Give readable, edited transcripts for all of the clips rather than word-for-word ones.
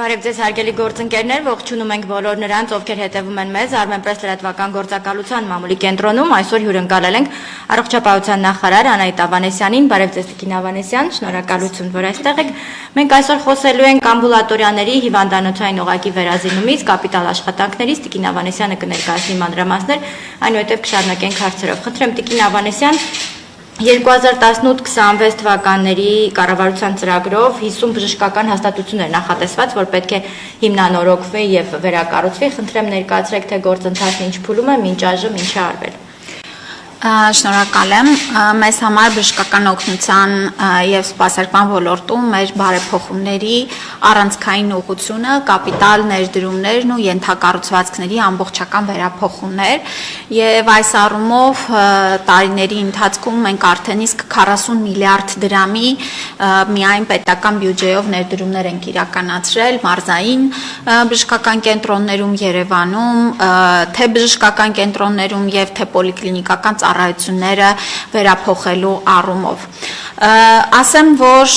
Բարև ձեզ հարգելի գործընկերներ, ողջունում ենք բոլոր նրանց, ովքեր հետևում են մեզ Armenpress լրատվական գործակալության մամուլի կենտրոնում, այսօր հյուրընկալել ենք առողջապահության նախարար Անահիտ Ավանեսյանին, բարև ձեզ Տիկին Ավանեսյան, շնորհակալություն, որ այստեղ եք։ Մենք այսօր խոսելու ենք ամբուլատորիաների հիվանդանոցային օղակի վերազինումից, կապիտալ աշխատանքներից, Տիկին Ավանեսյանը կներկայացնի մանրամասներ, այնուհետև կշարունակենք հարցերով։ Խնդրեմ Տիկին Ավանեսյան, 2018-26 թվականների կառավարության ծրագրով 50 բժշկական հաստատություններ նախատեսված, որ պետք է հիմնանորոգվի եւ վերակառուցվի, խնդրեմ ներկայացրեք, թե գործընթացն ինչ փուլում է, մինչ այժմ ինչ է արվել։ Շնորհակալ եմ, մեզ համար բժշկական օգնության եւ սպասարկման ոլորտում մեր բարեփոխումների առանցքային ուղղությունը կապիտալ ներդրումներն ու ենթակառուցվածքների ամբողջական վերափոխումներ եւ այս առումով տարիների ընթացքում մենք արդեն իսկ 40 միլիարդ դրամի միայն պետական բյուջեով ներդրումներ ենք իրականացրել մարզային բժշկական կենտրոններում Երևանում, թե բժշկական կենտրոններում եւ թե պոլիկլինիկական ծառայությունները վերափոխելու առումով։ Ասեմ, որ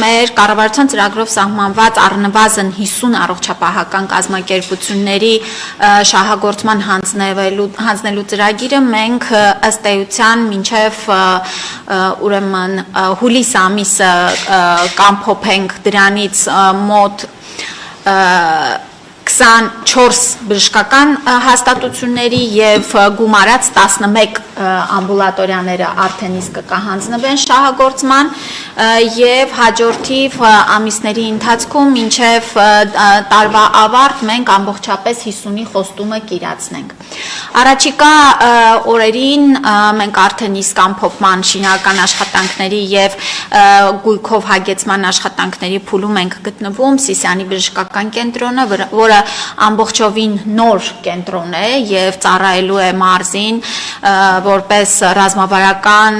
մեր կառավարության ծրագրով սահմանված առնվազն 50 առողջապահական կազմակերպությունների շահագործման հանձնելու ծրագիրը մենք ըստ էության մինչև ուրեմն հուլիս ամիսը կամփոփենք դրանից մոտ 24 բժշկական հաստատությունների եւ գումարած 11 ամբուլատորիաները արդեն իսկ կհանձնվեն շահագործման եւ հաջորդիվ ամիսների ընթացքում մինչեւ տարվա ավարտ մենք ամբողջապես 50-ի խոստումը կիրացնենք։ Առաջիկա օրերին մենք արդեն իսկ ամփոփման շինարարական աշխատանքների եւ գույքով հագեցման աշխատանքների փուլում ենք գտնվում Սիսիանի բժշկական կենտրոնը, որը ամբողջովին նոր կենտրոն է եւ ծառայելու է մարզին որպես ռազմավարական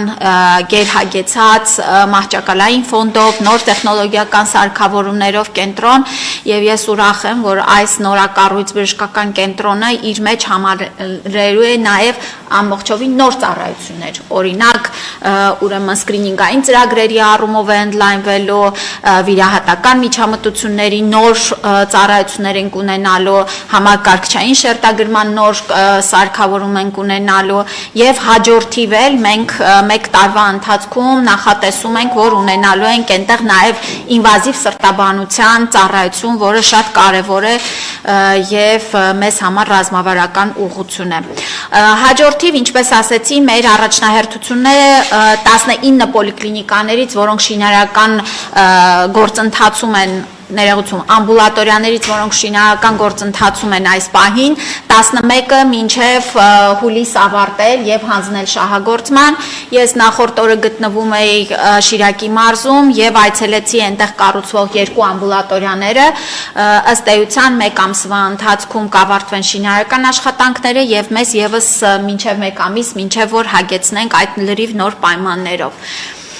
գերհագեցած մահճակալային ֆոնդով նոր տեխնոլոգիական սարքավորումներով կենտրոն եւ ես ուրախ եմ որ այս նորակառույց բժշկական կենտրոնը իր մեջ համարելու է նաեւ ամբողջովին նոր ծառայություններ օրինակ ուրեմն սկրինինգային ծրագրերի առումով է ընդլայնվելու վիրահատական միջամտությունների նոր ծառայություններ են ունենալու համակարգչային շերտագրման նոր սարքավորում ենք ունենալու եւ հաջորդիվ էլ մենք մեկ տարվա ընթացքում նախատեսում ենք որ ունենալու ենք այնտեղ նաեւ ինվազիվ սրտաբանության ծառայություն, որը շատ կարեւոր է եւ մեզ համար ռազմավարական ուղղություն է։ Հաջորդիվ, ինչպես ասեցի, մեր առաջնահերթությունները 19 պոլիկլինիկաներից, որոնք շինարարական գործընթացում են ներողություն ամբուլատորիաներից, որոնք շինարարական գործընթացում են այս պահին, 11-ը մինչև հուլիս ավարտել եւ հանձնել շահագործման։ Ես նախորդ օրը գտնվում էի Շիրակի մարզում եւ այցելեցի այնտեղ կառուցվող երկու ամբուլատորիաները, ըստ էության 1 ամսվա ընթացքում կավարտվեն շինարարական աշխատանքները եւ մեզ եւս մինչեւ 1 ամիս, մինչեւ որ հագեցնենք այդ լրիվ նոր պայմաններով։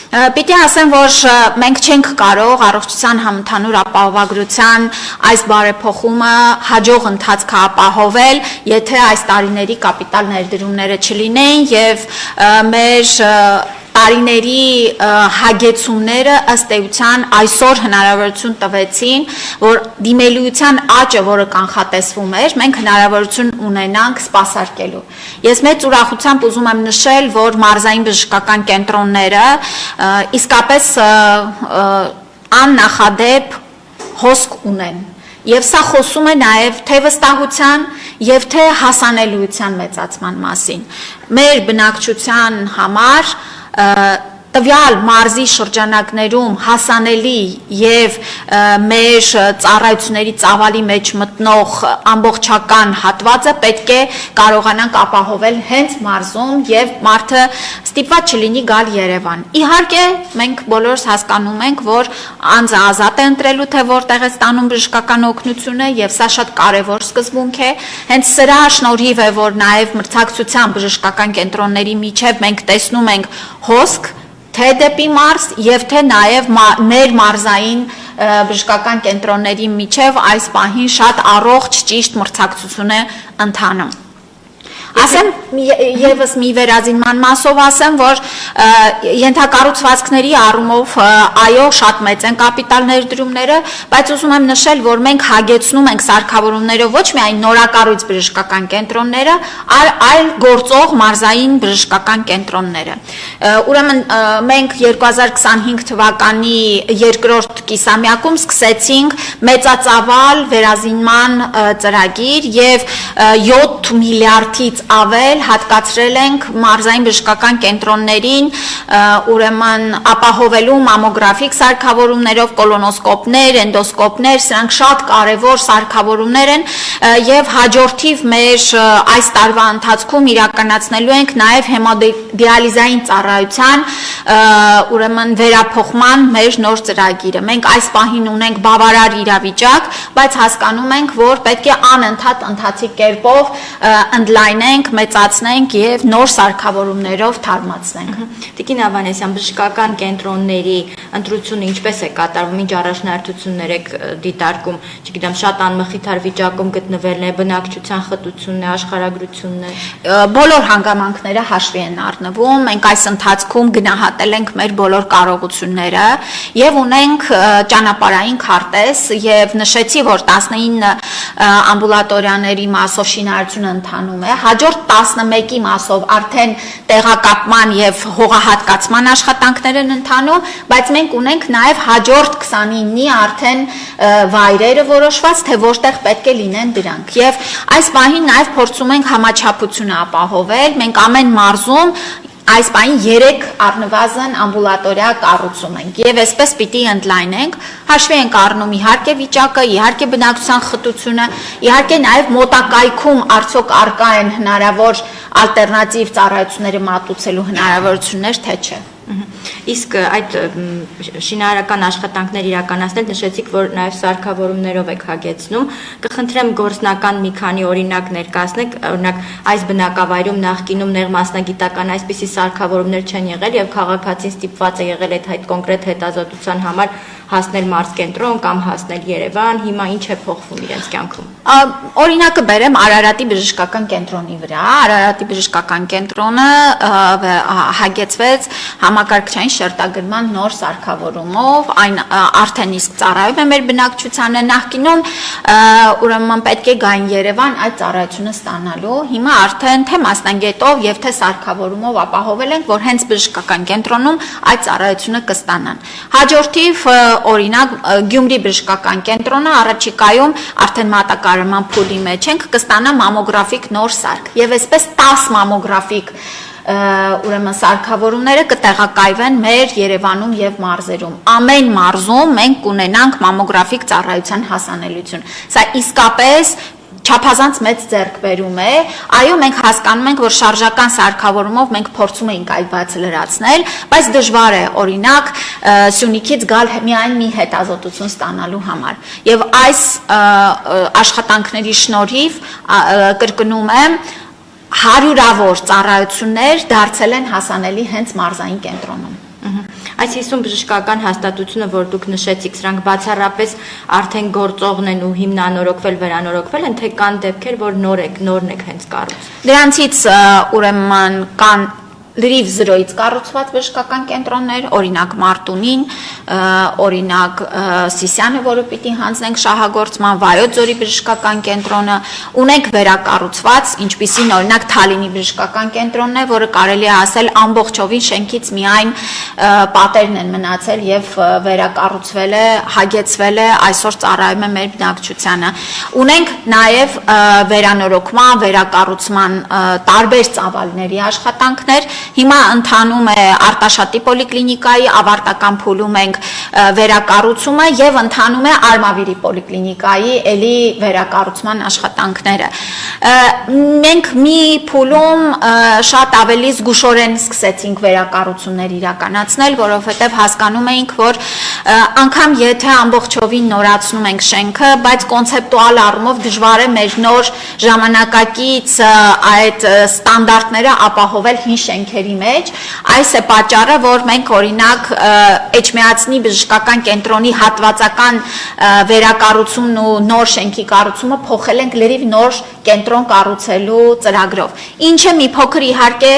Պիտի ասեմ, որ մենք չենք կարող առողջության համընդհանուր ապահովագրության այս բարեփոխումը հաջող ընթացք ապահովել, եթե այս տարիների կապիտալ ներդրումները չլինեին եւ մեր տարիների հագեցումները ըստ էության այսօր հնարավորություն տվեցին, որ դիմելիության աճը, որը կանխատեսվում էր, մենք հնարավորություն ունենանք սպասարկելու։ Ես մեծ ուրախությամբ ուզում եմ նշել, որ մարզային բժշկական կենտրոնները իսկապես աննախադեպ հոսք ունեն։ Եվ սա խոսում է նաև թե վստահության եւ թե հասանելիության մեծացման մասին։ Մեր բնակչության համար տվյալ մարզի շրջանակներում հասանելի եւ մեր ծառայությունների ծավալի մեջ մտնող ամբողջական հատվածը պետք է կարողանանք ապահովել հենց մարզում եւ մարդը ստիպված չլինի գալ Երևան։ Իհարկե մենք բոլորս հասկանում ենք, որ անձը ազատ է ընտրելու թե որտեղ է ստանում բժշկական օգնությունը եւ սա շատ կարեւոր սկզբունք է։ Հենց սրա շնորհիվ է, որ նաեւ մրցակցության բժշկական կենտրոնների միջև մենք տեսնում ենք հոսք թե դեպի մարզ եւ թե նաեւ ներմարզային բժշկական կենտրոնների միջև այս պահին շատ առողջ ճիշտ մրցակցություն է ընթանում։ Ասեմ եւս մի վերազինման մասով ասեմ, որ ենթակառուցվածքների առումով այո, շատ մեծ են կապիտալ ներդրումները, բայց ուզում եմ նշել, որ մենք հագեցնում ենք սարքավորումներով ոչ միայն նորակառույց բժշկական կենտրոնները, այլ գործող մարզային բժշկական կենտրոնները։ Ուրեմն մենք 2025 թվականի երկրորդ կիսամյակում սկսեցինք մեծածավալ վերազինման ծրագիր եւ 7 միլիարդից ավել հատկացրել ենք մարզային բժշկական կենտրոններին, ուրեմն ապահովելու մամոգրաֆիկ սարքավորումներով, կոլոնոսկոպներ, էնդոսկոպներ, սրանք շատ կարևոր սարքավորումներ են եւ հաջորդիվ մեր այս տարվա ընթացքում իրականացնելու ենք նաեւ հեմոդիալիզային ծառայության ուրեմն վերափոխման մեր նոր ծրագիրը։ Մենք այս պահին ունենք բավարար իրավիճակ, բայց հասկանում ենք, որ պետք է անընդհատ ընթացիկ կերպով ընդլայնենք, մեծացնենք եւ նոր սարքավորումներով թարմացնենք։ Տիկին Ավանեսյան, բժշկական կենտրոնների ընտրությունը ինչպես է կատարվում, ինչ առաջնահերթություններ եք դիտարկում, չգիտեմ, շատ անմխիթար վիճակում գտնվելն է, բնակչության խտությունն է, աշխարհագրությունն է։ Բոլոր հանգամանքները հաշվի են առնվում, մենք այս ընթացքում գնահատել ենք մեր բոլոր կարողությունները եւ ունենք ճանապարհային քարտեզ եւ նշեցի, որ 19 ամբուլատորիաների մասով շինարարությունը ընթանում է, հաջորդ 11-ի մասով արդեն տեղակապման եւ հողահատկացման աշխատանքներ են ընթանում, բայց մենք ունենք նաեւ հաջորդ 29-ի արդեն վայրերը որոշված, թե որտեղ պետք է լինեն դրանք։ Եվ այս պահին նաեւ փորձում ենք համաչափությունը ապահովել, մենք ամեն մարզում այս պահին 3 առնվազն ամբուլատորիա կառուցում ենք եւ այսպես պիտի ընդլայնենք, հաշվի ենք առնում իհարկե վիճակը, իհարկե բնակչության խտությունը, իհարկե նաեւ մոտակայքում արդյոք արկա են հնարավոր ալտերնատիվ ծառայությունները մատուցելու հնարավորություններ, թե չէ։ Իսկ այդ շինարարական աշխատանքներ իրականացնել նշեցիք, որ նաև սարքավորումներով եք հագեցնում, կխնդրեմ գործնական մի քանի օրինակ ներկայացնեք, օրինակ այս բնակավայրում նախկինում նեղ մասնագիտական այսպիսի սարքավորումներ չեն եղել եւ քաղաքացին ստիպված է եղել այդ կոնկրետ հետազոտության համար հասնել մարզկենտրոն կամ հասնել Երևան, հիմա ինչ է փոխվում իրենց կյանքում։ Օրինակը բերեմ Արարատի բժշկական կենտրոնի վրա։ Արարատի բժշկական կենտրոնը հագեցվեց համակարգչային շերտագրման նոր սարքավորումով, այն արդեն իսկ ծառայում է մեր բնակչությանը, նախկինում ուրեմն պետք է գային Երևան այդ ծառայությունը ստանալու, հիմա արդեն թե մասնագետով եւ թե սարքավորումով ապահովել ենք, որ հենց բժշկական կենտրոնում այդ ծառայությունը կստանան։ Հաջորդիվ օրինակ Գյումրի բժշկական կենտրոնը առաջիկայում արդեն մատակարարման փուլի մեջ ենք, կստանա մամոգրաֆիկ նոր սարք եւ այսպես 10 մամոգրաֆիկ ուրեմն սարքավորումները կտեղակայվեն մեր Երևանում եւ մարզերում։ Ամեն մարզում մենք կունենանք մամոգրաֆիկ ծառայության հասանելիություն։ Սա իսկապես չափազանց մեծ ձեռքբերում է, այո, մենք հասկանում ենք, որ շարժական սարքավորումով մենք փորձում ենք այդ բացը լրացնել, բայց դժվար է, օրինակ, Սյունիքից գալ միայն մի հետազոտություն ստանալու համար։ Եվ այս աշխատանքների շնորհիվ կրկնում եմ, հարյուրավոր ծառայություններ դարձել են հասանելի հենց մարզային կենտրոնում։ Այս 50 բժշկական հաստատությունը, որ դուք նշեցիք, սրանք բացառապես արդեն գործողն են ու հիմնանորոգվել, վերանորոգվել են, թե կան դեպքեր, որ նորն եք հենց կառուցել։ Դրանցից ուրեմն կան լրիվ զրոյից կառուցված բժշկական կենտրոններ, օրինակ Մարտունին, օրինակ Սիսյանը, որը պիտի հանձնենք շահագործման, Վայոց ձորի բժշկական կենտրոնը, ունենք վերակառուցված, ինչպիսին օրինակ Թալինի բժշկական կենտրոնն է, որը կարելի է ասել ամբողջովին շենքից միայն պատերն են մնացել եւ վերակառուցվել է, հագեցվել է, այսօր ծառայում է մեր բնակչությանը։ Ունենք նաեւ վերանորոգման, վերակառուցման տարբեր ծավալների աշխատանքներ։ Հիմա ընթանում է Արտաշատի պոլիկլինիկայի ավարտական փուլում ենք վերակառուցումը եւ ընթանում է Արմավիրի պոլիկլինիկայի էլի վերակառուցման աշխատանքները։ Մենք մի փուլում շատ ավելի զգուշորեն սկսեցինք վերակառուցումներ իրականացնել, որովհետեւ հասկանում էինք, որ անգամ եթե ամբողջովին նորացնում ենք շենքը, բայց կոնցեպտուալ առումով դժվար է մեր նոր ժամանակակից այդ ստանդարտները ապահովել հին շենքի շենքերի մեջ, այս է պատճառը, որ մենք օրինակ Էջմիածնի բժշկական կենտրոնի հատվածական վերակառուցումն ու նոր շենքի կառուցումը փոխել ենք լրիվ նոր կենտրոն կառուցելու ծրագրով։ Ինչը մի փոքր իհարկե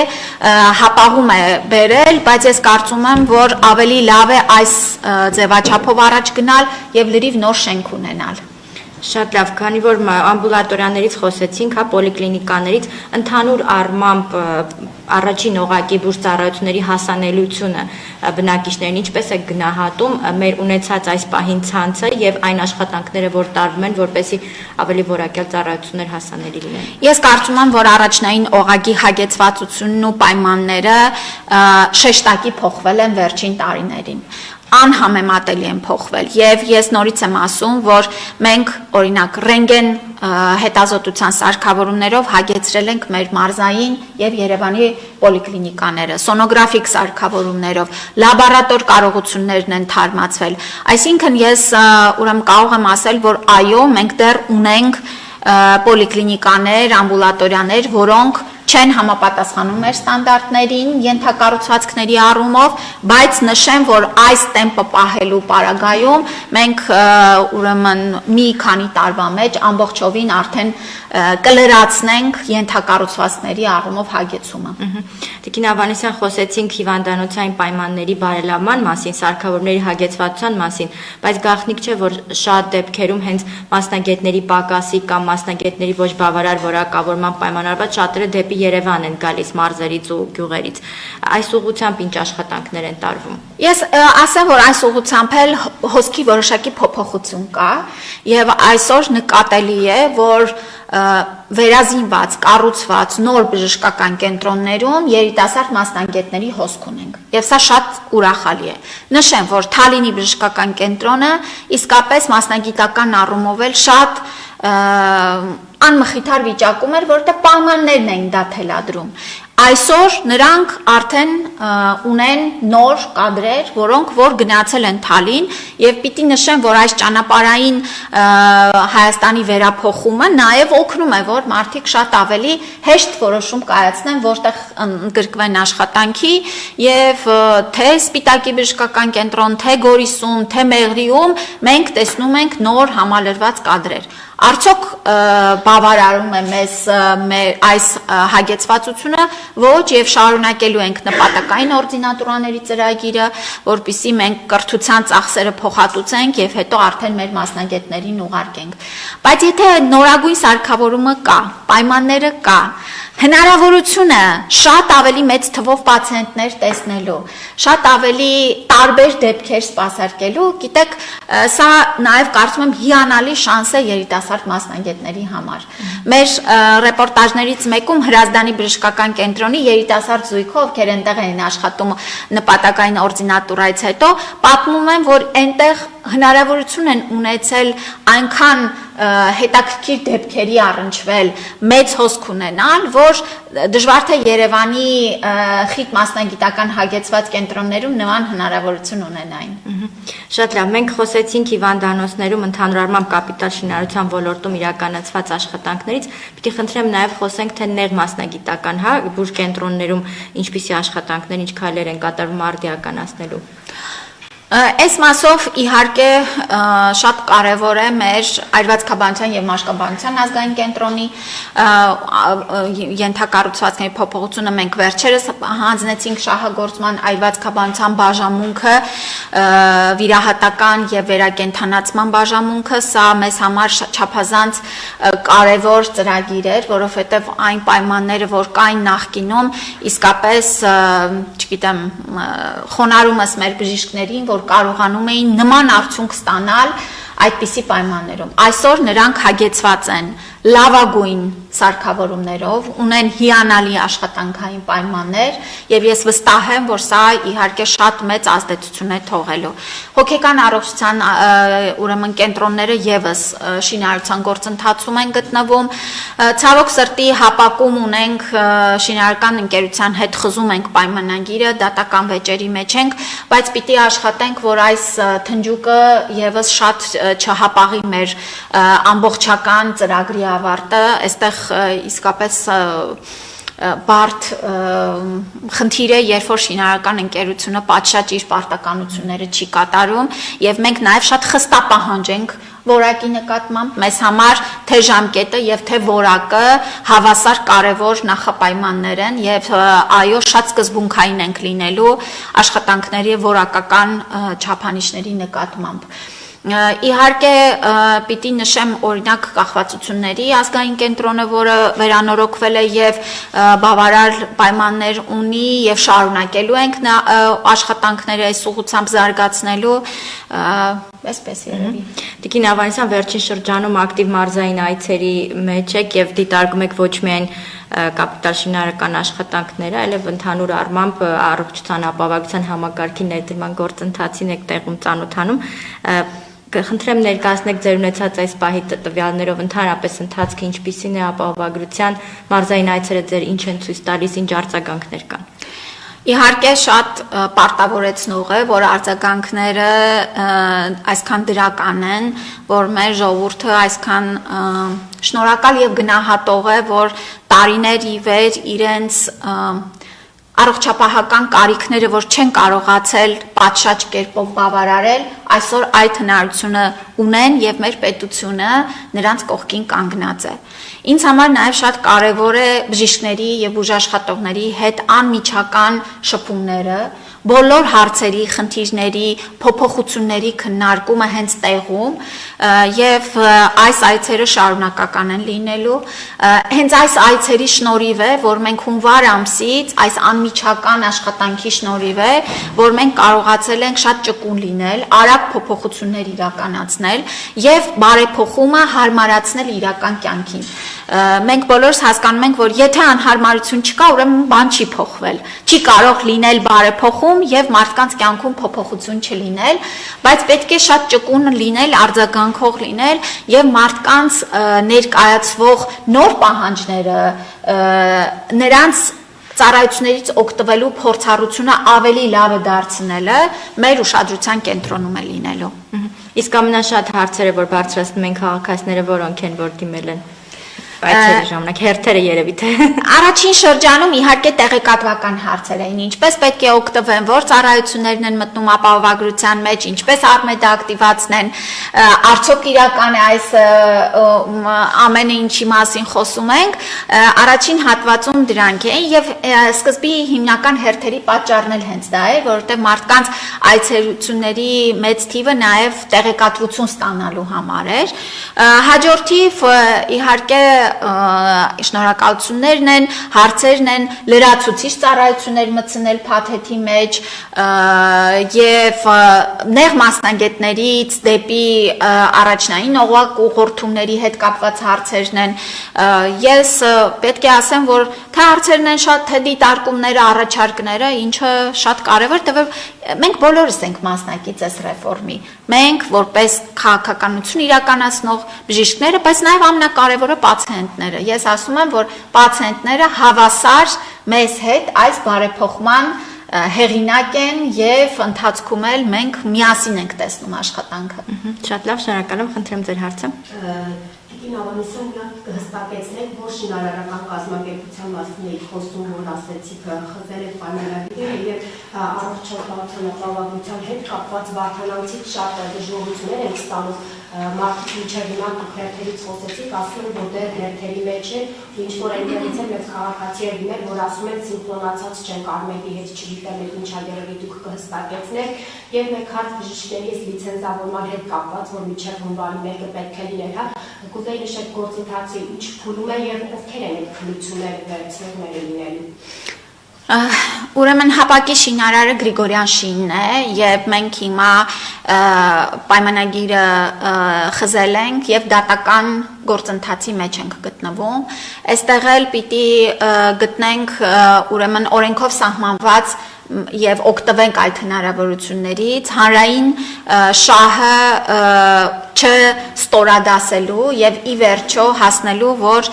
հապաղում է բերել, բայց ես կարծում եմ, որ ավելի լավ է այս ձևաչափով առաջ գնալ եւ լրիվ նոր շենք ունենալ։ Շատ լավ, քանի որ ամբուլատորիաներից խոսեցինք, հա, պոլիկլինիկաներից, ընդհանուր առմամբ առաջին օղակի բուժծառայությունների հասանելիությունը բնակիչներին ինչպես է գնահատում մեր ունեցած այս պահին ցանցը եւ այն աշխատանքները, որ տարվում են, որպեսզի ավելի որակյալ ծառայություններ հասանելի լինեն։ Ես կարծում եմ, որ առաջնային օղակի հագեցվածությունն ու պայմանները շեշտակի փոխվել են վերջին տարիներին։ Անհամեմատելի են փոխվել եւ ես նորից եմ ասում, որ մենք օրինակ ռենտգեն հետազոտության սարքավորումներով հագեցրել ենք մեր մարզային եւ Երևանի պոլիկլինիկաները, սոնոգրաֆիկ սարքավորումներով, լաբորատոր կարողություններն են թարմացվել։ Այսինքն ես ուրեմն կարող եմ ասել, որ այո, մենք դեռ ունենք պոլիկլինիկաներ, ամբուլատորիաներ, որոնք չեն համապատասխանում մեր ստանդարտներին, ենթակառուցվածքների առումով, բայց նշեմ, որ այս տեմպը պահելու պարագայում մենք ուրեմն մի քանի տարվա մեջ ամբողջովին արդեն կլրացնենք ենթակառուցվածքների առումով հագեցումը։ Տիկին Ավանեսյան, խոսեցինք հիվանդանոցային պայմանների բարելավման մասին, սարքավորումների հագեցվածության մասին, բայց գաղտնիք չէ, որ շատ դեպքերում հենց մասնագետների պակասի կամ մասնագետների ոչ բավարար որակավորման պայմանավորված շատերը դեպի Երևան են գալիս մարզերից ու գյուղերից։ Այս ուղղությամբ ինչ աշխատանքներ են տարվում։ Ես ասեմ, որ այս ուղղությամբ էլ հոսքի որոշակի փոփոխություն կա եւ այսօր նկատելի է, որ վերազինված, կառուցված նոր բժշկական կենտրոններում երիտասարդ մասնագետների հոսք ունենք։ Եվ սա շատ ուրախալի է։ Նշեմ, որ Թալինի բժշկական կենտրոնը իսկապես մասնագիտական առումով էլ շատ անմխիթար վիճակում էր, որտեղ պայմաններն էին դա թելադրում։ Այսօր նրանք արդեն ունեն նոր կադրեր, որոնք որ գնացել են Թալին եւ պիտի նշեմ, որ այս ճանապարհային Հայաստանի վերափոխումը նաեւ օգնում է, որ մարդիկ շատ ավելի հեշտ որոշում կայացնեն, որտեղ ընդգրկվեն աշխատանքի եւ թե Սպիտակի բժշկական կենտրոն, թե Գորիսում, թե Մեղրիում մենք տեսնում ենք նոր համալրված կադրեր։ Արդյոք բավարարում է մեզ այս հագեցվածությունը, ոչ, եւ շարունակելու ենք նպատակային օրդինատուրաների ծրագիրը, որպեսզի մենք կրթության ծախսերը փոխհատուցենք եւ հետո արդեն մեր մասնագետներին ուղարկենք։ Բայց եթե նորագույն սարքավորումը կա, պայմանները կա, հնարավորությունը շատ ավելի մեծ թվով պացիենտներ տեսնելու, շատ ավելի տարբեր դեպքեր սպասարկելու, գիտեք, սա նաև կարծում եմ հիանալի շանս է երիտասարդ մասնագետների համար։ Մեր ռեպորտաժներից մեկում Հրազդանի բժշկական կենտրոնի երիտասարդ զույգը, ովքեր այնտեղ էին աշխատում նպատակային օրդինատուրայից հետո, պատմում են, որ այնտեղ հնարավորություն են ունեցել այնքան հետաքրքիր դեպքերի առնչվել, մեծ հոսք ունենալ, որ դժվար թե Երևանի խիտ մասնագիտական հագեցված կենտրոններում նման հնարավորություն ունենային։ Շատ լավ, մենք խոսեցինք հիվանդանոցներում ընդհանուր առմամբ կապիտալ շինարարության ոլորտում իրականացված աշխատանքներից, պիտի խնդրեմ նաև խոսենք, թե նեղ մասնագիտական, հա, բուժկենտրոններում ինչպիսի աշխատանքներ, ինչ քայլեր են կատարվում արդիականացնելու։ Այս մասով իհարկե շատ կարևոր է մեր այրվածքաբանության եւ մաշկաբանության ազգային կենտրոնի ենթակառուցվածքների փոփոխությունը մենք վերջերս հանձնեցինք շահագործման այրվածքաբանության բաժանմունքը վիրահատական եւ վերակենդանացման բաժանմունքը սա մեզ համար չափազանց կարևոր ծրագիր էր, որովհետեւ այն պայմանները, որ կային նախկինում, իսկապես, չգիտեմ, խոնարհումս մեր բժիշկներին, որ կարողանում էին նման արդյունք ստանալ այդպիսի պայմաններում։ Այսօր նրանք հագեցված են լավագույն սարքավորումներով, ունեն հիանալի աշխատանքային պայմաններ եւ ես վստահ եմ, որ սա իհարկե շատ մեծ ազդեցություն է թողելու։ Հոգեկան առողջության ուրեմն կենտրոնները եւս շինարարության գործընթացում են գտնվում։ Ցավոք սրտի հապակում ունենք շինարարական ընկերության հետ խզում ենք պայմանագիրը, դատական վեճերի մեջ ենք, բայց պիտի աշխատենք, որ այս թնջուկը եւս շատ չհապաղի մեր ամբողջական ծրագրի ավարտը, այստեղ իսկապես բարդ խնդիր է, երբ որ շինարարական ընկերությունը պատշաճ իր պարտականությունները չի կատարում, եւ մենք նաեւ շատ խստապահանջ ենք որակի նկատմամբ, մեզ համար թե ժամկետը եւ թե որակը հավասար կարևոր նախապայմաններ են եւ այո շատ սկզբունքային ենք լինելու աշխատանքների եւ որակական չափանիշների նկատմամբ։ Իհարկե պիտի նշեմ օրինակ կախվածությունների ազգային կենտրոնը, որը վերանորոգվել է եւ բավարար պայմաններ ունի եւ շարունակելու ենք աշխատանքները այս ուղղությամբ զարգացնելու, այսպես երևի։ Տիկին Ավանեսյան, վերջին շրջանում ակտիվ մարզային այցերի մեջ եք եւ դիտարկում եք ոչ միայն կապիտալ շինարարական աշխատանքները, այլև ընդհանուր առմամբ առողջության ապահովության համակարգի ներդրման գործընթացին եք տեղում ծանոթանում։ Կխնդրեմ ներկայացնեք ձեր ունեցած այս պահի տվյալներով ընդհանրապես ընթացքը ինչպիսին է ապահովագրության մարզային այցերը ձեր ինչ են ցույց տալիս, ինչ արձագանքներ կան։ Իհարկե շատ պարտավորեցնող է, որ արձագանքները այսքան դրական են, որ մեր ժողովուրդը այսքան շնորհակալ եւ գնահատող է, որ տարիներ ի վեր իրենց առողջապահական կարիքները, որ չեն կարողացել պատշաճ կերպով բավարարել, այսօր այդ հնարավորությունը ունեն եւ մեր պետությունը նրանց կողքին կանգնած է։ Ինձ համար նաեւ շատ կարեւոր է բժիշկների եւ բուժաշխատողների հետ անմիջական շփումները, բոլոր հարցերի, խնդիրների, փոփոխությունների քննարկումը հենց տեղում եւ այս այցերը շարունակական են լինելու։ Հենց այս այցերի շնորհիվ է, որ մենք հունվար ամսից այս անմիջական աշխատանքի շնորհիվ է, որ մենք կարողացել ենք շատ ճկուն լինել, արագ փոփոխություններ իրականացնել եւ բարեփոխումը հարմարացնել իրական կյանքին։ Մենք բոլորս հասկանում ենք, որ եթե անհարմարություն չկա, ուրեմն բան չի փոխվել։ Չի կարող լինել բարեփոխում եւ մարդկանց կյանքում փոփոխություն չլինել, բայց պետք է շատ ճկուն լինել, արձագանքող լինել եւ մարդկանց ներկայացվող նոր պահանջները նրանց ծառայություններից օգտվելու փորձառությունը ավելի լավը դարձնելը մեր ուշադրության կենտրոնում է լինելու։ Իսկ ամենաշատ հարցերը, որ բարձրացնում են քաղաքացիները, որոնք են, որ դիմել են այցերի ժամանակ, հերթերը երևի թե։ Առաջին շրջանում իհարկե տեղեկատվական հարցեր էին, ինչպես պետք է օգտվեն, որ ծառայություններն են մտնում ապահովագրության մեջ, ինչպես Արմեդը ակտիվացնեն, արդյոք իրական է այս ամենը ինչի մասին խոսում ենք, առաջին հատվածում դրանք էին եւ սկզբի հիմնական հերթերի պատճառն էլ հենց դա է, որովհետեւ մարդկանց այցելությունների մեծ թիվը նաեւ տեղեկատվություն ստանալու համար էր։ Հաջորդիվ իհարկե շնորհակալություններն են, հարցերն են, լրացուցիչ ծառայություններ մտցնել փաթեթի մեջ եւ նեղ մասնագետներից դեպի առաջնային ուղղորդումների հետ կապված հարցերն են։ Ես պետք է ասեմ, որ թե հարցերն են շատ, թե դիտարկումները, առաջարկները, ինչը շատ կարևոր, թե մենք բոլորս ենք մասնակից այս ռեֆորմի։ Մենք որպես քաղաքականություն իրականացնող բժիշկները, բայց նաև ամենակարևորը պացիենտները։ Ես ասում եմ, որ պացիենտները հավասար մեզ հետ այս բարեփոխման հեղինակ են եւ ընթացքում էլ մենք միասին ենք տեսնում աշխատանքը։ Շատ լավ, շնորհակալ եմ, խնդրեմ ձեր հարցը։ Տիկին Ավանեսյան, կհստակեցնեք, որ շինարարական կազմակերպության մասին եք խոսում, որ ասեցիք խզել եք պայմանագիրը եւ առողջապահության ապահովության հետ կապված վարկանացից շատ դժգոհություններ են ստանում մարդիկ մինչև հիմա հերթերից խոսեցիք, ասում են, որ դեռ հերթերի մեջ է, ինչ որ այնտեղից էլ մեծ քաղաքացի է լինել, որ ասում են սինխրոնացած չենք Արմեդի հետ, չգիտեմ եք ինչ ագերովի դուք կհստակեցնեք եւ մեկ հարց բժիշկների լիցենզավորման հետ կապված, որ մինչև հունվարի 1-ը պետք է լիներ, հա, կուզեի նշեք գործընթացի ինչ փուլում է եւ ովքեր են այդ քննությունները վերցնողները լինելու։ Ուրեմն հապակի շինարարը Գրիգորյան շինն է եւ մենք հիմա պայմանագիրը խզել ենք եւ դատական գործընթացի մեջ ենք գտնվում։ Այստեղ էլ պիտի գտնենք ուրեմն օրենքով սահմանված եւ օգտվենք այդ հնարավորություններից հանրային շահը չստորադասելու եւ ի վերջո հասնելու, որ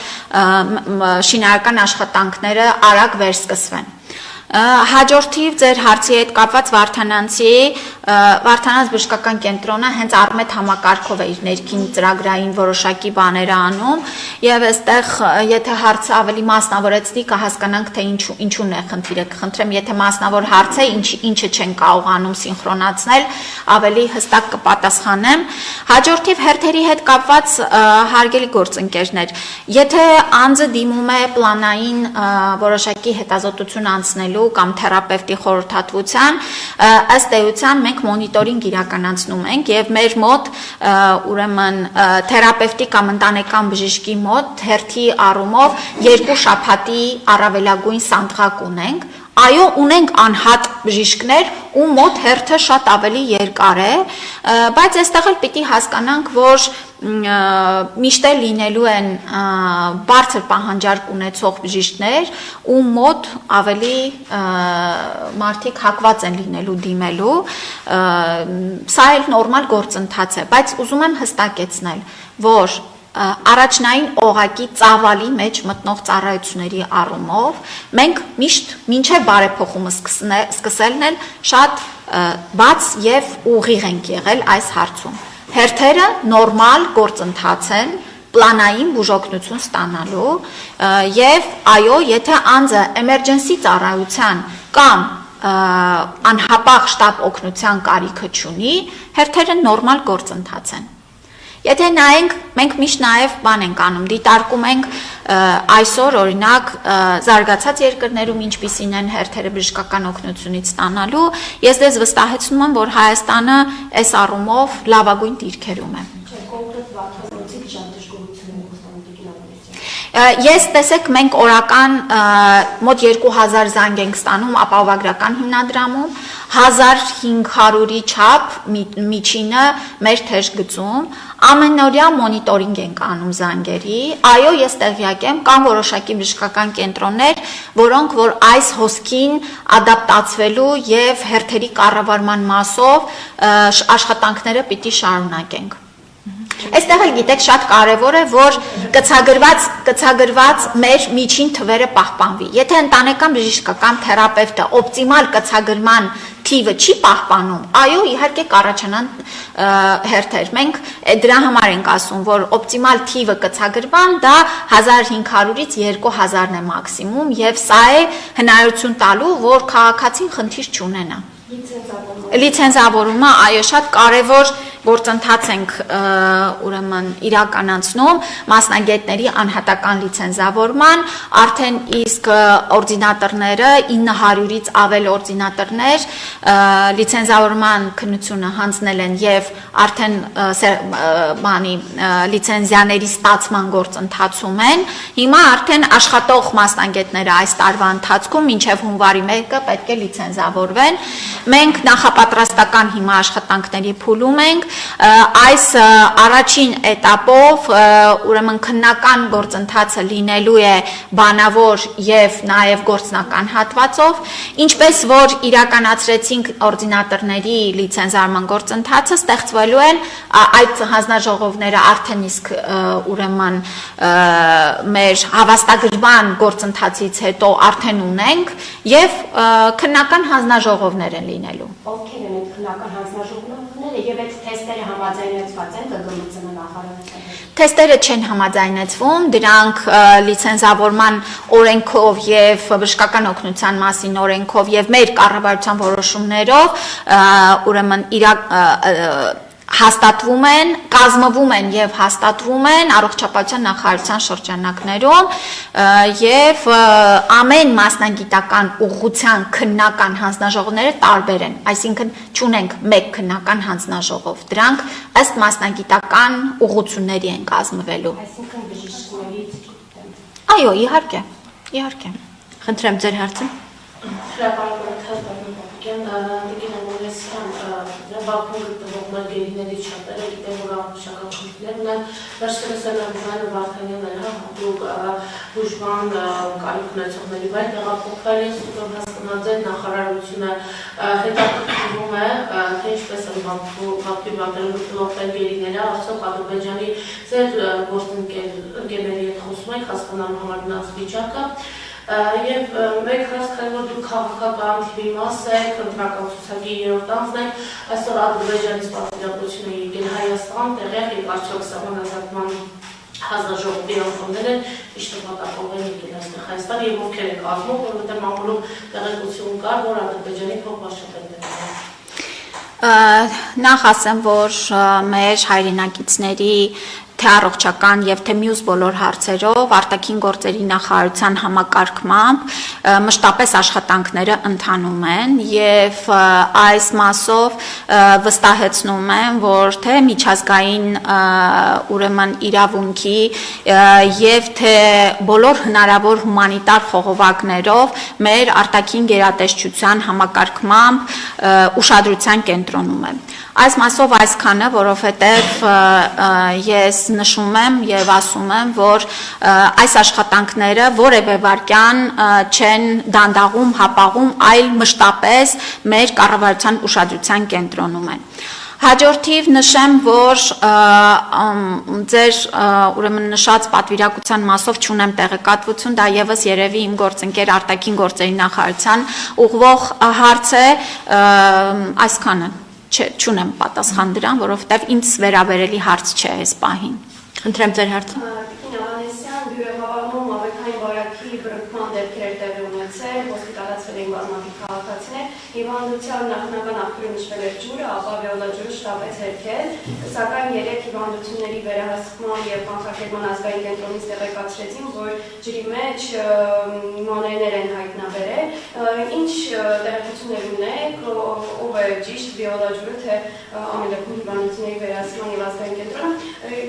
շինարարական աշխատանքները արագ վերսկսվեն։ Հաջորդիվ ձեր հարցի հետ կապված Վարդանանց բժշկական կենտրոնը հենց Արմետ համակարգով է իր ներքին ծրագրային որոշակի բաները անում եւ այստեղ եթե հարցը ավելի մասնավորեցնի կհասկանանք թե ինչու՞ն է խնդիրը կխնդրեմ եթե մասնավոր հարց է ինչը չեն կարողանում սինխրոնացնել ավելի հստակ կպատասխանեմ հաջորդիվ հերթերի հետ կապված հարգելի գործընկերներ եթե անձը դիմում է պլանային որոշակի հետազոտություն անցնելու կամ թերապևտի խորհրդատվության ըստ էության մենք մոնիտորինգ իրականացնում ենք եւ մեր մոտ ուրեմն թերապևտի կամ ընտանեկան բժշկի մոտ հերթի առումով 2 շաբաթի առավելագույն սանդղակ ունենք Այո, ունենք անհատ բժիշկներ, ում մոտ հերթը շատ ավելի երկար է, բայց այստեղ էլ պիտի հասկանանք, որ միշտ էլ լինելու են բարձր պահանջարկ ունեցող բժիշկներ, ում մոտ ավելի մարդիկ հակված են լինելու դիմելու, սա էլ նորմալ գործընթաց է, բայց ուզում եմ հստակեցնել, որ առաջնային օղակի ծավալի մեջ մտնող ծառայությունների առումով մենք միշտ մինչև բարեփոխումը սկսելն էլ շատ բաց եւ ուղիղ ենք եղել այս հարցում։ Հերթերը նորմալ գործընթաց են պլանային բուժօգնություն ստանալու եւ այո, եթե անձը emergency ծառայության կամ անհապաղ շտապ օգնության կարիքը չունի, հերթերը նորմալ գործընթաց են։ Եթե նայենք, մենք միշտ նաև բան ենք անում, դիտարկում ենք այսօր օրինակ զարգացած երկրներում ինչպիսին են հերթերը բժշկական օգնությունից ստանալու, ես դες վստահեցնում եմ, որ Հայաստանը այս առումով լավագույն դիրքերում է։ Ես տեսեք մենք օրական մոտ 2000 զանգ ենք ստանում ապահովագրական հիմնադրամում 1500-ի չափ միջինը մեր թեժ գծում ամենօրյա մոնիտորինգ ենք անում զանգերի այո ես տեղյակ եմ կան որոշակի բժշկական կենտրոններ որոնք որ այս հոսքին ադապտացվելու եւ հերթերի կառավարման մասով աշխատանքները պիտի շարունակենք Այստեղ էլ գիտեք շատ կարևոր է, որ կցագրված մեր միջին թվերը պահպանվի։ Եթե ընտանեկան բժիշկը կամ թերապևտը օպտիմալ կցագրման թիվը չի պահպանում, այո, իհարկե կառաջանան հերթեր։ Մենք դրա համար ենք ասում, որ օպտիմալ թիվը կցագրվան, դա 1500-ից 2000-ն է մաքսիմում, եւ սա է հնարավորություն տալու, որ քաղաքացին խնդիր չունենա։ Լիցենզավորումը, այո, շատ կարևոր գործընթաց ենք ուրեմն իրականացնում մասնագետների անհատական լիցենզավորման, արդեն իսկ օրդինատորները 900-ից ավել օրդինատորներ լիցենզավորման քննությունը հանձնել են եւ արդեն լիցենզիաների ստացման գործընթացում են։ Հիմա արդեն աշխատող մասնագետները այս տարվա ընթացքում մինչեւ հունվարի 1-ը պետք է լիցենզավորվեն։ Մենք նախապատրաստական հիմա աշխատանքների փուլում ենք այս առաջին էտապով ուրեմն քննական գործընթացը լինելու է բանավոր եւ նաեւ գործնական հատվածով ինչպես որ իրականացրեցինք օրդինատորների լիցենզավորման գործընթացը ստեղծվելու են այդ հանձնաժողովները արդեն իսկ ուրեմն մեր հավաստագրման գործընթացից հետո արդեն ունենք եւ քննական հանձնաժողովներ են լինելու Ովքեր են այդ քննական հանձնաժողովները եւ այդ թեստերը համաձայնեցված են ԳԳՄՑ-ն նախարարության հետ։ Թեստերը չեն համաձայնեցվում, դրանք լիցենզավորման օրենքով եւ բժշկական օգնության մասին օրենքով եւ մեր կառավարության որոշումներով ուրեմն հաստատվում են, կազմվում են եւ հաստատվում են առողջապահության նախարարության շրջանակներում եւ ամեն մասնագիտական ուղղության քննական հանձնաժողովները տարբեր են, այսինքն չունենք մեկ քննական հանձնաժողով, դրանք ըստ մասնագիտական ուղղությունների են կազմվելու։ Այսինքն բժիշկներից Այո, իհարկե, իհարկե։ Խնդրեմ ձեր հարցը։ Բաքվում գտնվող մեր գերիներից շատերը գիտեն, որ առողջական խնդիրներ ունեն, վերջերս էլ Անվանը Վարդանյանն է հատուկ բուժման կարիք ունեցողների վայր տեղափոխվել է, ուզում հասկանալ ձեր նախարարությունը հետաքրքրվում է, թե ինչպես են Բաքվի վարդանում գտնվող մեր գերիները, ասող Ադրբեջանի ձեր գործընկերների հետ խոսում ենք, հասկանալու համար նրանց վիճակը Եվ մեկ հասկանում որ դուք քաղաքական թիմի մաս եք, ընտրական ցուցակի 3-րդ ամսն եք, այսօր Ադրբեջանից պատվիրակություն է եկել Հայաստան, տեղյակ եք արդյոք սահմանազատման հանձնաժողովի անդամներ են, ինչ նպատակով են եկել այստեղ Հայաստան եւ ովքեր են կազմում, որովհետեւ մամուլում տեղեկություն կար, որ Ադրբեջանի փոխվարչապետն է։ Նախ ասեմ, որ մեր հայրենակիցների թե առողջական եւ թե մյուս բոլոր հարցերով արտաքին գործերի նախարարության համակարգմամբ մշտապես աշխատանքները ընթանում են եւ այս մասով վստահեցնում եմ, որ թե միջազգային ուրեմն իրավունքի եւ թե բոլոր հնարավոր հումանիտար խողովակներով մեր արտաքին գերատեսչության համակարգմամբ ուշադրության կենտրոնում եմ։ Այս մասով այսքանը, որովհետև ես նշում եմ եւ ասում եմ, որ այս աշխատանքները որևէ վարքյան չեն դանդաղում, հապաղում, այլ մշտապես մեր կառավարության ուշադրության կենտրոնում են։ Հաջորդիվ նշեմ, որ ձեր ուրեմն նշած պատվիրակության մասով չունեմ տեղեկատվություն, դա եւս երևի իմ գործընկեր արտաքին գործերի նախարարության ուղղվող հարց է, այսքանը չունեմ պատասխան դրան, որովհետև ինձ վերաբերելի հարց չէ այս պահին։ Խնդրեմ ձեր հարցը։ Տիկին Ավանեսյան, բյուրեղավարում ավեքային բարակի բռնկման դեպքեր տեղի ունեցել, հոսպիտալացվել են բազմաթիվ քաղաքացիներ, հիվանդության նախնական աղբյուրը նշվել էր ջուրը, ապա վիոլաջուրը շտապեց հերքել, սակայն 3 հիվանդությունների վերահսկման եւ կանխարգելման ազգային կենտրոնից տեղեկացրեցին, որ ջրի մեջ մանրէներ են հայտնաբերել։ Ինչ տեղեկություններ ունեք, ով է ճիշտ վիոլաջուրը, թե ամեն դեպքում հիվանդությունների վերահսկման եւ ազգային կենտրոնը,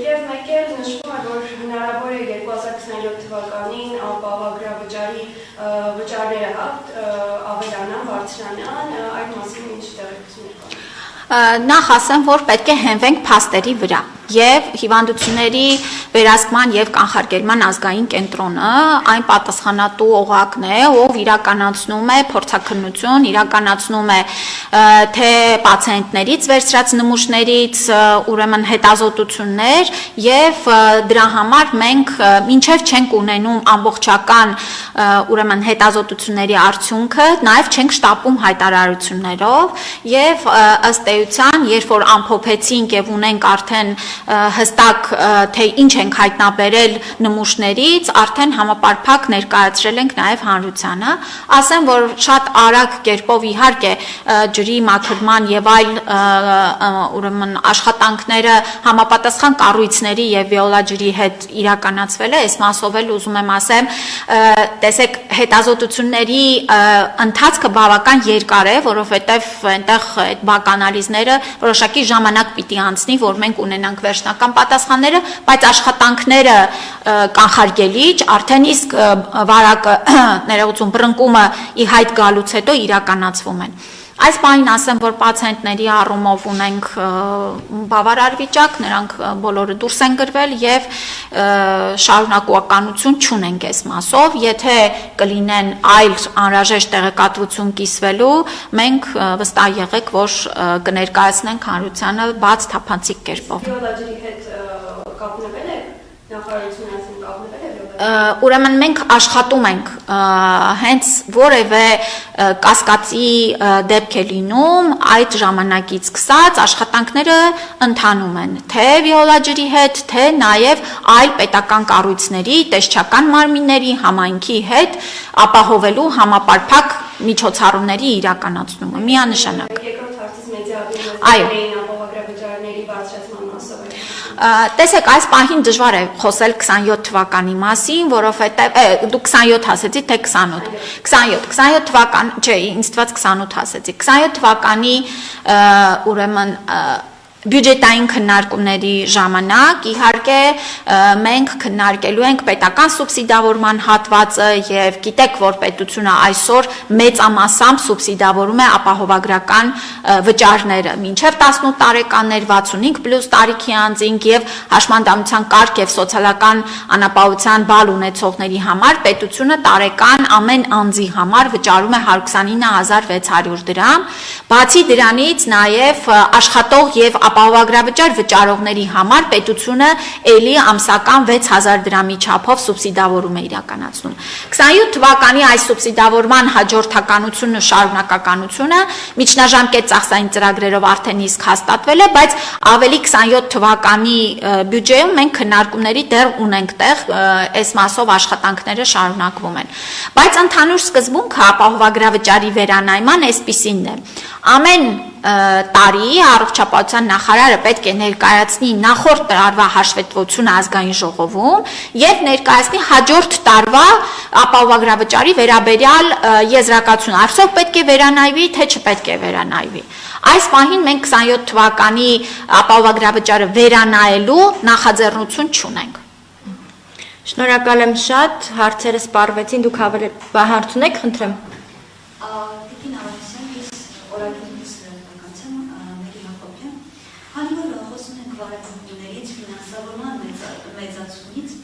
եւ մեկ էլ նշվում է, որ հնարավոր է 2027 թվականին ապահովագրավճարի վճարները ավելանան, բարձրանան, այդ մասին ինչ տեղեկություններ կան։ Նախ ասեմ, որ պետք է հենվենք փաստերի վրա եւ հիվանդությունների վերահսկման եւ կանխարգելման ազգային կենտրոնը այն պատասխանատու օղակն է, ով իրականացնում է փորձաքննություն, իրականացնում է թե պացիենտներից վերցրած նմուշներից ուրեմն հետազոտություններ եւ դրա համար մենք մինչեւ չենք ունենում ամբողջական ուրեմն հետազոտությունների արդյունքը, նաեւ չենք շտապում հայտարարություններով եւ ըստ էության, երբ որ ամփոփեցինք եւ ունենք արդեն հստակ թե ինչ ենք հայտնաբերել նմուշներից, արդեն համապարփակ ներկայացրել ենք նաև հանրությանը, ասեմ, որ շատ արագ կերպով իհարկե ջրի մաքրման եւ այլ ուրեմն աշխատանքները համապատասխան կառույցների եւ վիոլաջրի հետ իրականացվել է, այս մասով էլ ուզում եմ ասեմ, տեսեք հետազոտությունների ընթացքը բավական երկար է, որովհետեւ այնտեղ այդ բականալիզները որոշակի ժամանակ պիտի անցնի, որ մենք ունենանք վերջնական պատասխանները, բայց աշխատանքները կանխարգելիչ, արդեն իսկ վարակը ներողություն բռնկումը ի հայտ գալուց հետո իրականացվում են։ Այս բանին ասեմ, որ պացիենտների առումով ունենք բավարար վիճակ, նրանք բոլորը դուրս են գրվել եւ շարունակողականություն չունենք այս մասով, եթե կլինեն այլ անհրաժեշտ տեղեկատվություն կիսվելու, մենք վստահ եղեք, որ կներկայացնենք հանրությանը բաց թափանցիկ կերպով։ Վիոլաջրի հետ կապնվել եք, նախարարությունը ասում կապնվել եք։ Ուրեմն մենք աշխատում ենք հենց որևէ կասկածի դեպք է լինում, այդ ժամանակից սկսած աշխատանքները ընթանում են, թե վիոլաջրի հետ, թե նաև այլ պետական կառույցների, տեսչական մարմինների, համայնքի հետ ապահովելու համապարփակ միջոցառումների իրականացումը միանշանակ։ Երկրորդ հարցից մեդիաների Այո։ ապահովագրավճարների բարձրացման մասով է։ Տեսեք, այս պահին դժվար է խոսել 27 թվականի մասին, որովհետև դու 27 ասեցի, թե 28։ 27 թվական, չէ, ինձ թվաց 28 ասեցի։ 27 թվականի ուրեմն բյուջետային քննարկումների ժամանակ իհարկե մենք քննարկելու ենք պետական սուբսիդավորման հատվածը եւ գիտեք, որ պետությունը այսօր մեծամասամբ սուբսիդավորում է ապահովագրական վճարները մինչեւ 18 տարեկաններ 65+ տարիքի անձինք եւ հաշմանդամության կարգ եւ սոցիալական անապահովության բալ ունեցողների համար պետությունը տարեկան ամեն անձի համար վճարում է 129600 դրամ, բացի դրանից նաեւ աշխատող եւ ապահովագրավճար վճարողների համար պետությունը ելի ամսական 6000 դրամի չափով սուբսիդավորում է իրականացնում։ 27 թվականի այս սուբսիդավորման հաջորդականությունը, շարունակականությունը միջնաժամկետ ծախսային ծրագրերով արդեն իսկ հաստատվել է, բայց ավելի 27 թվականի բյուջեում մենք քննարկումների դեռ ունենք տեղ, այս մասով աշխատանքները շարունակվում են։ Բայց ընդհանուր սկզբունքը ապահովագրավճարի վերանայման այսպիսինն է. ամեն տարի առողջապահության նախարարը պետք է ներկայացնի նախորդ տարվա հաշվետվությունը ազգային ժողովում եւ ներկայացնի հաջորդ տարվա ապահովագրավճարի վերաբերյալ եզրակացություն, արդյոք պետք է վերանայվի, թե չպետք է վերանայվի։ Այս պահին մենք 27 թվականի ապահովագրավճարը վերանայելու նախաձեռնություն չունենք։ Շնորհակալ եմ շատ, հարցերը սպառվեցին, դուք հարց ունեք, խնդրեմ։ Տիկին Ավանեսյան, ես օրագիրից կանցեմ մեկի հապոպյան։ Հանի որ խոսում ենք վարակություններից, ֆինանսավորման մեծացումից,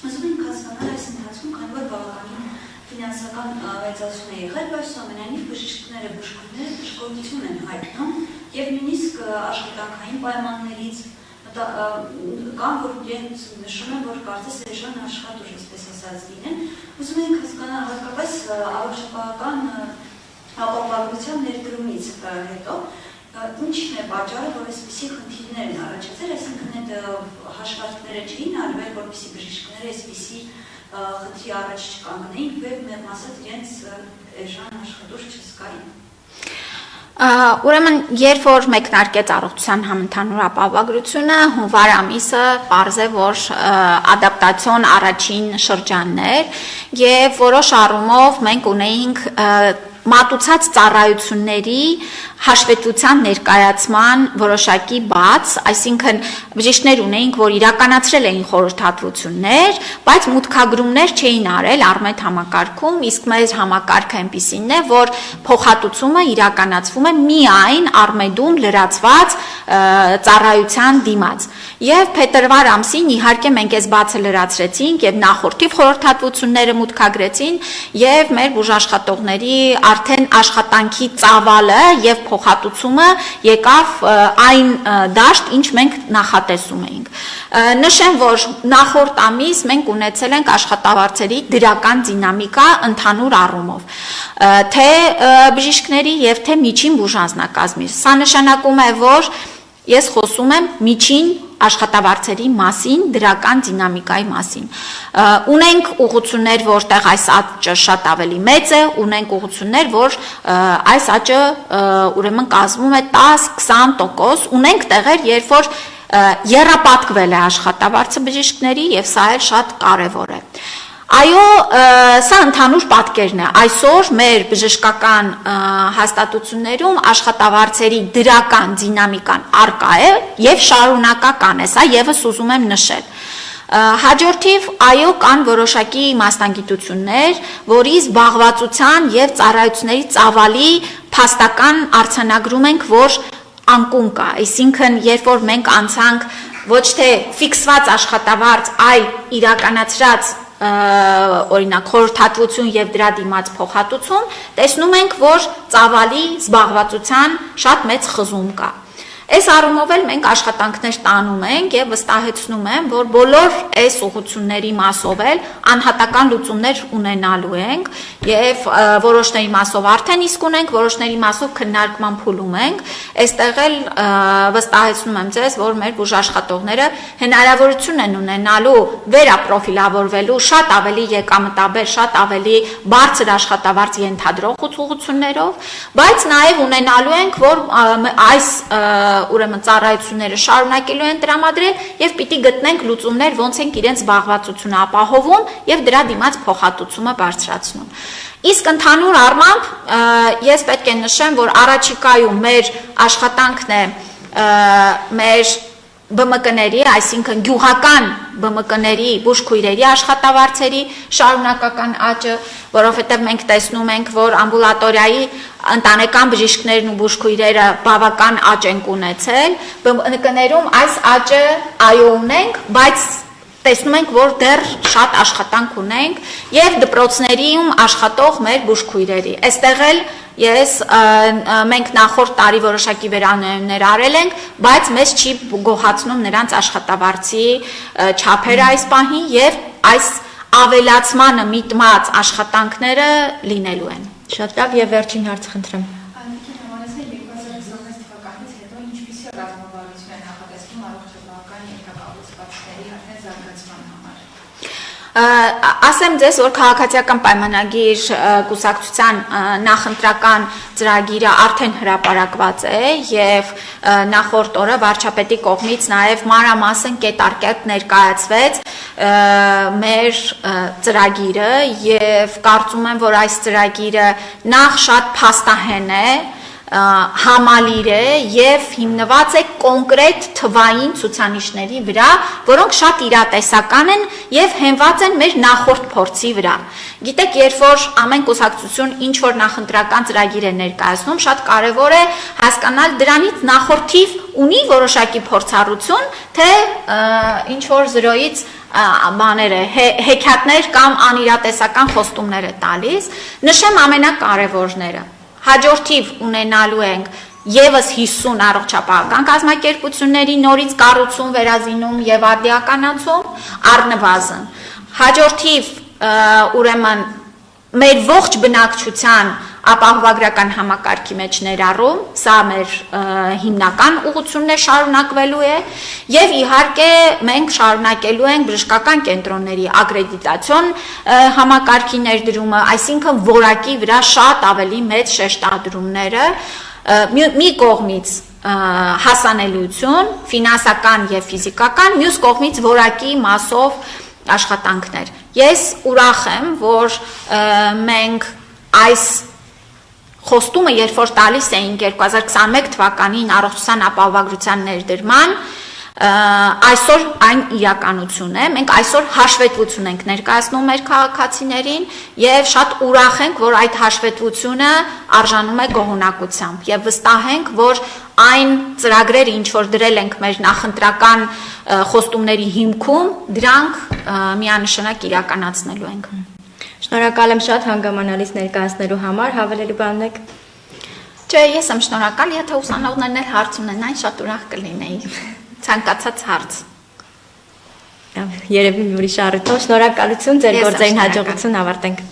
ուզում ենք հասկանալ այս ընթացքում, քանի որ բավականին ֆինանսական մեծացում է եղել, բայց ամենայնիվ բժիշկները, բժշկողություն են հայտնում եւ նույնիսկ աշխատանքային պայմաններից կան, որ իրենց նշում են, որ կարծես էժան աշխատուժ, այսպես ասած, լինեն։ Ուզում ենք հասկանալ հատկապես առողջապահական ապահովագրության ներդրումից հետո ինչն է պատճառը, որ այսպիսի խնդիրներ են առաջացել, այսինքն այդ հաշվարկները չէին արվել, որպեսզի բժիշկները այսպիսի խնդրի առաջ չկանգնեին, եւ մեղմ ասած իրենց էժան աշխատուժ չզգային։ Ուրեմն, երբ որ մեկնարկեց առողջության համընդհանուր ապահովագրությունը, հունվար ամիսը պարզ է, որ ադապտացիոն առաջին շրջանն էր եւ որոշ առումով մենք ունեինք մատուցած ծառայությունների հաշվետվության ներկայացման որոշակի բաց, այսինքն բժիշկներ ունեինք, որ իրականացրել էին խորհրդատվություններ, բայց մուտքագրումներ չէին արել Արմետ համակարգում, իսկ մեր համակարգը այնպիսին է, որ փոխհատուցումը իրականացվում է միայն Արմեդում լրացված ծառայության դիմաց։ Եվ փետրվար ամսին իհարկե մենք այս բացը լրացրեցինք եւ նախորդիվ խորհրդատվությունները մուտքագրեցին եւ մեր բուժաշխատողների արդեն աշխատանքի ծավալը եւ փոխհատուցումը եկավ այն դաշտ, ինչ մենք նախատեսում էինք։ Նշեմ, որ նախորդ ամիս մենք ունեցել ենք աշխատավարձերի դրական դինամիկա ընդհանուր առումով, թե բժիշկների եւ թե միջին բուժանձնակազմի։ Սա նշանակում է, որ ես խոսում եմ միջին աշխատավարձերի մասին, դրական դինամիկայի մասին։ Ունենք ուղղություններ, որտեղ այս աճը շատ ավելի մեծ է, ունենք ուղղություններ, որ այս աճը ուրեմն կազմում է 10-20%, ունենք տեղեր, երբ որ եռապատկվել է աշխատավարձը բժիշկների եւ սա էլ շատ կարեւոր է։ Այո, սա ընդհանուր պատկերն է։ Այսօր մեր բժշկական հաստատություններում աշխատավարձերի դրական դինամիկան առկա է եւ շարունակական է, սա եւս ուզում եմ նշել։ Հաջորդիվ, այո, կան որոշակի մասնագիտություններ, որի զբաղվածության եւ ծառայությունների ծավալի փաստական արձանագրում ենք, որ անկում կա, այսինքն երբ որ մենք անցանք ոչ թե ֆիքսված աշխատավարձ, այլ իրականացրած օրինակ խորհրդատվություն եւ դրա դիմաց փոխհատուցում, տեսնում ենք, որ ծավալի զբաղվածության շատ մեծ խզում կա։ Այս առումով էլ մենք աշխատանքներ տանում ենք եւ վստահեցնում եմ, որ բոլոր այս ուղղությունների մասով էլ անհատական լուծումներ ունենալու ենք եւ որոշների մասով արդեն իսկ ունենք, որոշների մասով քննարկման փուլում ենք։ Այստեղ էլ վստահեցնում եմ ձեզ, որ մեր բուժաշխատողները հնարավորություն են ունենալու վերապրոֆիլավորվելու շատ ավելի եկամտաբեր, շատ ավելի բարձր աշխատավարձ ենթադրող ուղղություններով, բայց նաեւ ունենալու ենք, որ այս ուրեմն ծառայությունները շարունակելու են տրամադրել եւ պիտի գտնենք լուծումներ, ոնց ենք իրենց զբաղվածությունը ապահովում եւ դրա դիմաց փոխհատուցումը բարձրացնում։ Իսկ ընդհանուր առմամբ ես պետք է նշեմ, որ առաջիկայում մեր աշխատանքն է մեր ԲՄԿ-ների, այսինքն գյուղական ԲՄԿ-ների, բուժքույրերի աշխատավարձերի շարունակական աճը, որովհետև մենք տեսնում ենք, որ ամբուլատորիայի ընտանեկան բժիշկներն ու բուժքույրերը բավական աճ են ունեցել, ԲՄԿ-ներում այս աճը այո ունենք, բայց տեսնում ենք, որ դեռ շատ աշխատանք ունենք եւ դպրոցներիում աշխատող մեր բուժքույրերի։ Այստեղ էլ Մենք նախորդ տարի որոշակի վերանայումներ արել ենք, բայց մեզ չի գոհացնում նրանց աշխատավարձի չափերը այս պահին եւ այս ավելացմանը միտված աշխատանքները լինելու են։ Շատ լավ, եւ վերջին հարցը խնդրեմ։ Տիկին Հովհաննիսյան 2026 թվականից հետո ինչպիսի է ռազմավարություն է նախատեսվում առողջապահական ենթակառուցվածքների արդեն զարգացման համար։ Ասեմ ձեզ, որ քաղաքացիական պայմանագիր կուսակցության նախընտրական ծրագիրը արդեն հրապարակված է եւ նախորդ օրը վարչապետի կողմից նաեւ մանրամասն կետարկյալ ներկայացվեց մեր ծրագիրը եւ կարծում եմ, որ այս ծրագիրը նախ շատ փաստահեն է, համալիր է եւ հիմնված է կոնկրետ թվային ցուցանիշների վրա, որոնք շատ իրատեսական են եւ հենված են մեր նախորդ փորձի վրա։ Գիտեք, երբ որ ամեն կուսակցություն ինչ որ նախընտրական ծրագիր է ներկայացնում, շատ կարեւոր է հասկանալ դրանից նախորդիվ ունի որոշակի փորձառություն, թե ինչ որ զրոյից բաներ է, հեքիաթներ կամ անիրատեսական խոստումներ է տալիս, նշեմ ամենակարևորները։ Հաջորդիվ ունենալու ենք եւս 50 առողջապահական կազմակերպությունների նորից կառուցում, վերազինում եւ արդիականացում առնվազն։ Հաջորդիվ ուրեմն մեր ողջ բնակչության ապահովագրական համակարգի մեջ ներառում, սա մեր հիմնական ուղղությունն է, շարունակվելու է եւ իհարկե մենք շարունակելու ենք բժշկական կենտրոնների ակրեդիտացիոն համակարգի ներդրումը, այսինքն որակի վրա շատ ավելի մեծ շեշտադրումները մի կողմից հասանելիություն, ֆինանսական եւ ֆիզիկական, մյուս կողմից որակի մասով աշխատանքներ։ Ես ուրախ եմ, որ մենք այս խոստումը, երբ որ տալիս էինք 2021 թվականին առողջության ապահովագրության ներդրման, այսօր այն իրականություն է, մենք այսօր հաշվետվություն ենք ներկայացնում մեր քաղաքացիներին եւ շատ ուրախ ենք, որ այդ հաշվետվությունը արժանում է գոհունակությամբ եւ վստահ ենք, որ այն ծրագրերը, ինչ որ դրել ենք մեր նախընտրական խոստումների հիմքում, դրանք միանշանակ իրականացնելու ենք։ Շնորհակալ եմ շատ հանգամանալից ներկայացնելու համար, հավելելու բան ունեք։ Չէ, ես եմ շնորհակալ, եթե ուսանողներն էլ հարց ունենային, շատ ուրախ կլինեի։ Ցանկացած հարց։ Երևի ուրիշ առիթով շնորհակալություն, ձեր գործային հաջողություն ավարտենք։